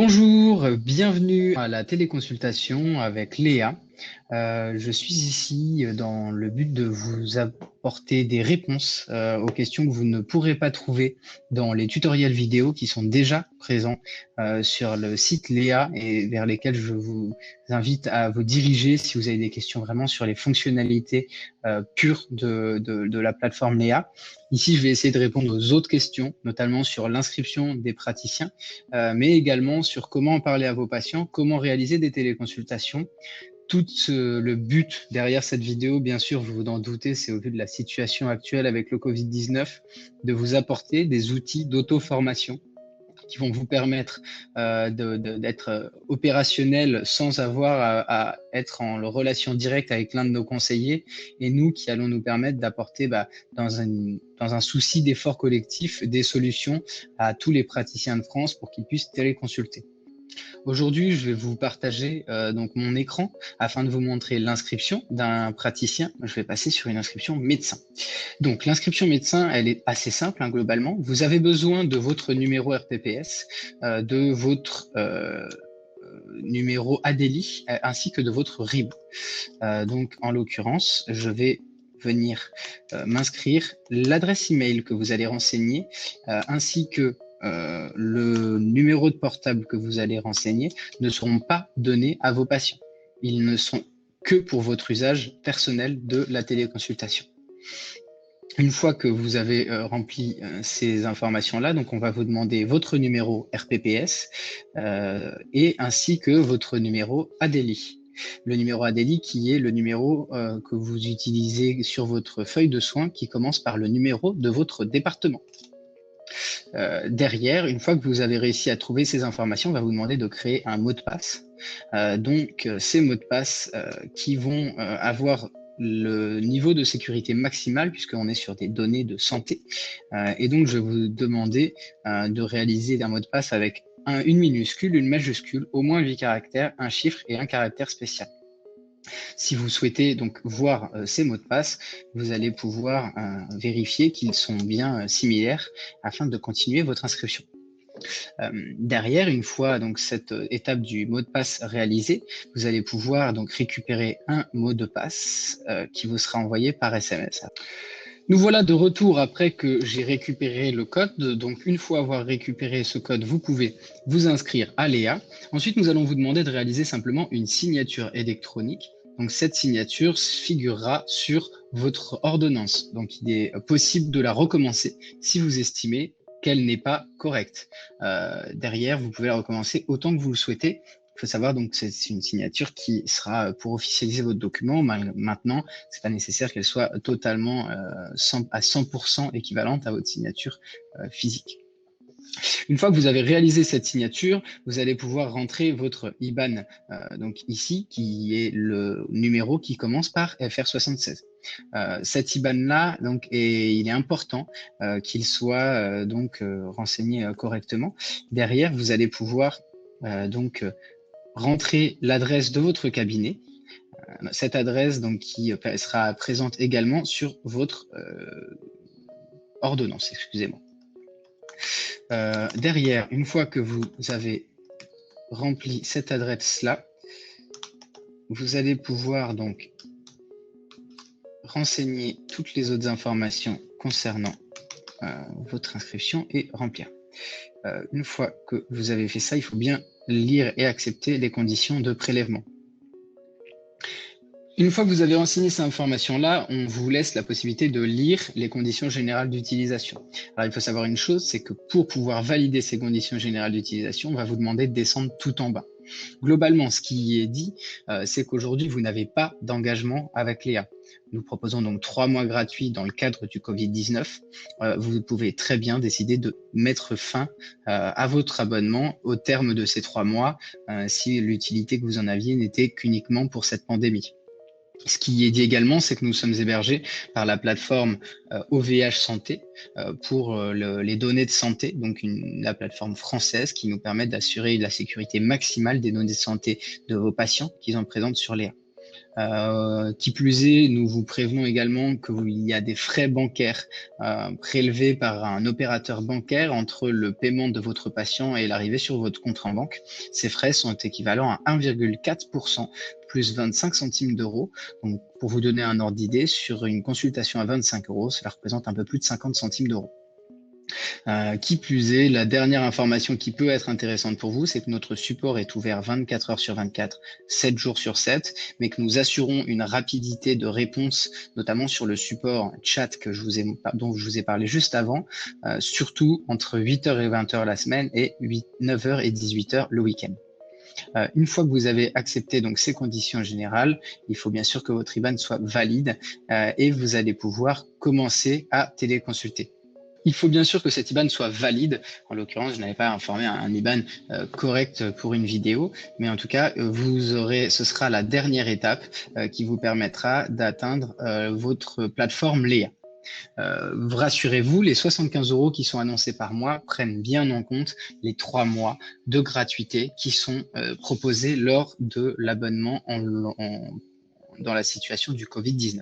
Bonjour, bienvenue à la téléconsultation avec Léa. Je suis ici dans le but de vous apporter des réponses aux questions que vous ne pourrez pas trouver dans les tutoriels vidéo qui sont déjà présents sur le site Léa et vers lesquels je vous invite à vous diriger si vous avez des questions vraiment sur les fonctionnalités pures de la plateforme Léa. Ici, je vais essayer de répondre aux autres questions, notamment sur l'inscription des praticiens, mais également sur comment en parler à vos patients, comment réaliser des téléconsultations. Tout le but derrière cette vidéo, bien sûr, vous vous en doutez, c'est au vu de la situation actuelle avec le Covid-19, de vous apporter des outils d'auto-formation qui vont vous permettre d'être opérationnel sans avoir à être en relation directe avec l'un de nos conseillers, et nous qui allons nous permettre d'apporter dans un souci d'effort collectif des solutions à tous les praticiens de France pour qu'ils puissent téléconsulter. Aujourd'hui, je vais vous partager donc mon écran afin de vous montrer l'inscription d'un praticien. Je vais passer sur une inscription médecin. Donc, l'inscription médecin, elle est assez simple globalement. Vous avez besoin de votre numéro RPPS, de votre numéro ADELI, ainsi que de votre RIB. Donc, en l'occurrence, je vais venir m'inscrire, l'adresse email que vous allez renseigner, ainsi que le numéro de portable que vous allez renseigner ne seront pas donnés à vos patients. Ils ne sont que pour votre usage personnel de la téléconsultation. Une fois que vous avez rempli ces informations-là, donc on va vous demander votre numéro RPPS et ainsi que votre numéro ADELI. Le numéro ADELI qui est le numéro que vous utilisez sur votre feuille de soins qui commence par le numéro de votre département. Derrière, une fois que vous avez réussi à trouver ces informations, on va vous demander de créer un mot de passe. Ces mots de passe qui vont avoir le niveau de sécurité maximal puisqu'on est sur des données de santé. Et donc, je vais vous demander de réaliser un mot de passe avec une minuscule, une majuscule, au moins 8 caractères, un chiffre et un caractère spécial. Si vous souhaitez donc voir ces mots de passe, vous allez pouvoir vérifier qu'ils sont bien similaires afin de continuer votre inscription. Derrière, une fois donc cette étape du mot de passe réalisée, vous allez pouvoir donc récupérer un mot de passe qui vous sera envoyé par SMS. Nous voilà de retour après que j'ai récupéré le code. Donc, une fois avoir récupéré ce code, vous pouvez vous inscrire à Léa. Ensuite, nous allons vous demander de réaliser simplement une signature électronique. Donc, cette signature figurera sur votre ordonnance. Donc, il est possible de la recommencer si vous estimez qu'elle n'est pas correcte. Derrière, vous pouvez la recommencer autant que vous le souhaitez. Il faut savoir donc que c'est une signature qui sera pour officialiser votre document. Maintenant, c'est pas nécessaire qu'elle soit totalement à 100% équivalente à votre signature physique. Une fois que vous avez réalisé cette signature, vous allez pouvoir rentrer votre IBAN donc ici, qui est le numéro qui commence par FR76. Cet IBAN-là, donc, il est important qu'il soit renseigné correctement. Derrière, vous allez pouvoir rentrer l'adresse de votre cabinet. Cette adresse donc, qui sera présente également sur votre ordonnance, excusez-moi. Derrière, une fois que vous avez rempli cette adresse-là, vous allez pouvoir donc renseigner toutes les autres informations concernant votre inscription et remplir. Une fois que vous avez fait ça, il faut bien lire et accepter les conditions de prélèvement. Une fois que vous avez renseigné ces informations-là, on vous laisse la possibilité de lire les conditions générales d'utilisation. Alors, il faut savoir une chose, c'est que pour pouvoir valider ces conditions générales d'utilisation, on va vous demander de descendre tout en bas. Globalement, ce qui est dit, c'est qu'aujourd'hui, vous n'avez pas d'engagement avec Léa. Nous proposons donc 3 mois gratuits dans le cadre du Covid-19. Vous pouvez très bien décider de mettre fin à votre abonnement au terme de ces 3 mois si l'utilité que vous en aviez n'était qu'uniquement pour cette pandémie. Ce qui est dit également, c'est que nous sommes hébergés par la plateforme OVH Santé pour les données de santé, donc la plateforme française qui nous permet d'assurer la sécurité maximale des données de santé de vos patients qui sont présentes sur Léa. Qui plus est, nous vous prévenons également qu'il y a des frais bancaires prélevés par un opérateur bancaire entre le paiement de votre patient et l'arrivée sur votre compte en banque. Ces frais sont équivalents à 1,4% plus 25 centimes d'euros. Donc, pour vous donner un ordre d'idée, sur une consultation à 25 euros, cela représente un peu plus de 50 centimes d'euros. Qui plus est, la dernière information qui peut être intéressante pour vous, c'est que notre support est ouvert 24 heures sur 24, 7 jours sur 7, mais que nous assurons une rapidité de réponse, notamment sur le support chat dont je vous ai parlé juste avant, surtout entre 8h et 20h la semaine et 9h et 18h le week-end. Une fois que vous avez accepté donc ces conditions générales, il faut bien sûr que votre IBAN soit valide et vous allez pouvoir commencer à téléconsulter. Il faut bien sûr que cet IBAN soit valide. En l'occurrence, je n'avais pas informé un IBAN correct pour une vidéo, mais en tout cas, ce sera la dernière étape qui vous permettra d'atteindre votre plateforme Léa. Rassurez-vous, les 75 euros qui sont annoncés par mois prennent bien en compte les 3 mois de gratuité qui sont proposés lors de l'abonnement dans la situation du Covid-19.